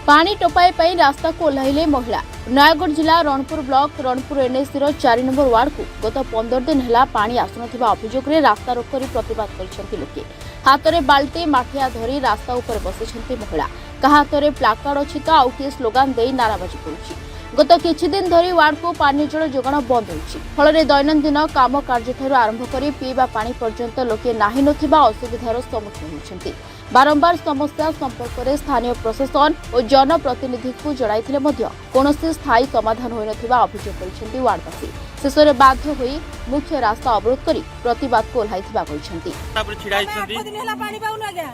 पानी टोपाई रास्ता को ओह्लैले महिला। नयगढ़ जिला Ranpur block Ranpur NAC 4 number ward को गत 15 दिन है पानी आसुनथिबा अभियोग रे रास्ता रोक कर प्रतिवाद कर लोके। हाथ में बाल्टी माठिया धरी रास्ता उपर बसी महिला। कहा हाथ में प्लाकार्ड अच्छी तो आउ किए स्लोगान दे नाराबाजी करुछि। गत किछि दिन धरी वार्ड को पानी जल जोगाण बंद होछि। फल दैनंदिन काम कार्य आरंभ कर पीवा पानी पर्यंत लोके नाही नथिबा असुविधार सम्मुखीन होछन्ति। बारंबार समस्या संपर्क में स्थानीय प्रशासन और जनप्रतिनिधि को जणाइथिले मध्य कोनोसी स्थायी समाधान होई नथिबा अभियोग करिसेंति वार्डवासी। शेष में बाध्य होई मुख्य रास्ता अवरोध करी प्रतिवाद को ओह्लाइथिबा कहिसेंति। तापर छिडाइसेंति पानी पाउन आज्ञा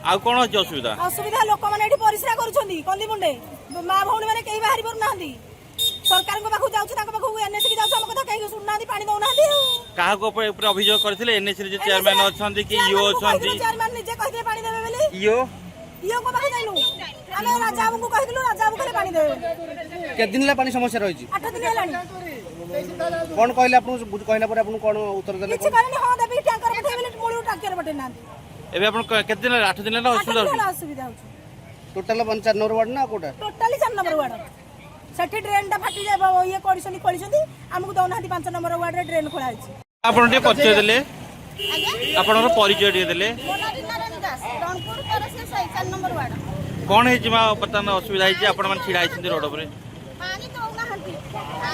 आ कोन असुविधा लोक माने एठी परिश्रा करूछन्ती कंदी मुंडे मां भौणी माने केही बाहरी पर नाहंदी। सरकार को पाखु जाउछ ताको पाखु एनएसी की जाउछ हम कथा कहि सुननादी पानी दउनादी। काहा को ऊपर अभियोग करथिले एनएसी रे जे चेयरमैन अछंती कि ईओ अछंती। चेयरमैन निजे कहिदे पानी देबे बोली ईओ को पाखु जाइनु आमे राजा बाबू को कहिदलु राजा बाबू पानी देबे। के दिन ला पानी समस्या रहिछि 8 दिन हेलानी। कोन कहले आपन कहला पर आपन कोन उत्तर देले किछ कहले हां देबी टैंकर पठे बोली मुळू टैंकर पठे नांदी। एबे आपन केते दिन 8 दिन ला असुविधा होछ। टोटल 5 नंबर वार्ड ना कोटा टोटली 4 नंबर वार्ड सेठी ड्रेन टा फाटी जाय ये कोडिसनी खोलिसंती हमकु दउनादी 5 नंबर वार्ड रे ड्रेन खोला आइछि। आपन जे परिचय देले आपनर परिचय दे देले रनपुर तरसे 4 नंबर वार्ड कोन हे जिमा पतन असुविधा हे आपन मन छिडा आइछन रोड ऊपर पानी दउना हंती आ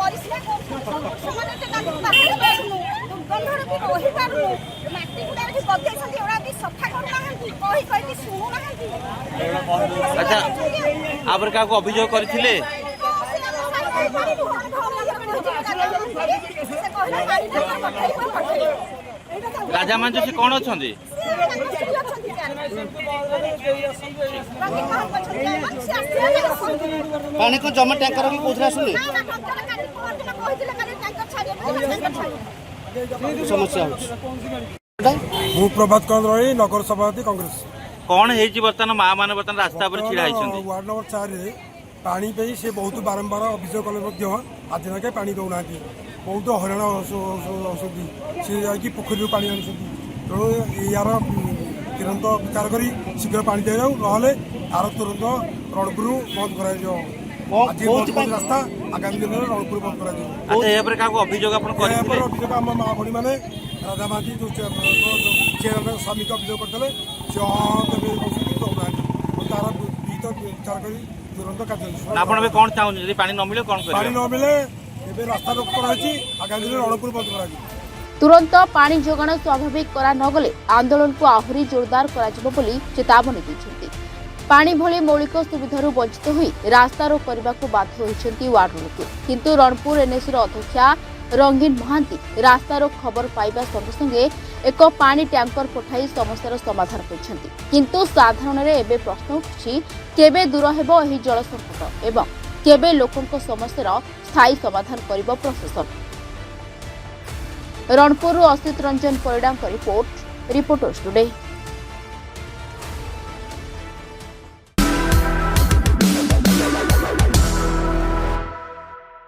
परिश्रा समाने ते काटी पाखरे बैठनु दुर्गंधर भी रही पारनु माटी गुडा रे गदै छथि ओरा भी सफा करना हंती कहि कहि कि सुनु ना हंती। अच्छा आबर का को अभियोग करथिले राजा मान से कोन अछंती पानी को जमा टैंकर भी कोथरा आसुनी समस्या मु प्रभात कंद्रई नगर सभापति कांग्रेस। कौन है बर्तमान माँ मैंने बर्तमान रास्ता पर छिड़ा वार्ड नंबर 4 रे पानी पे से बहुत बारंबार अभियोग कले आज जाके पानी दौना बहुत हईराण होती सी जाकि पोखरी पानी आनी तेणु यार तुरंत विचार कर शीघ्र पानी दे जाऊ ना तार तुरंत रणपुर बंद कर रास्ता आगामी दिन में रणपुर बंद कर अभियोग अभियोग आम माँ भणी मैंने राजा महांती जो चेयरमैन स्वामी को अभियोग करते दौना तार विचार कर तुरंत कार्य कौन चाहूँ पानी न मिले कौन पानी न मिले रास्ता रोक कराई आगामी दिन रणपुर बंद कर तुरंत पानी जोगाण स्वाभाविक करा नगले आंदोलन को आहुरी जोरदार कराजिबो बोली चेतावनी दैछन्ति। पानी भली मौलिक सुविधारू वंचित होई रास्ता रोक करबाकू बाध्य होइछन्ति वार्ड लोके। किंतु रणपुर एनएसी अध्यक्षा रंगीन महांती रास्ता रोक खबर पाइबा संगे संगे एक पानी टैंकर पठाई समस्यार समाधान करिछन्ति। किंतु साधारण रे एबे प्रश्न उठुछि केबे दूर हेबो एही जल संकट एवं केबे लोकंक समस्यार स्थायी समाधान करिबो प्रशासन। Ranpur Asit Ranjan Parida reporters today.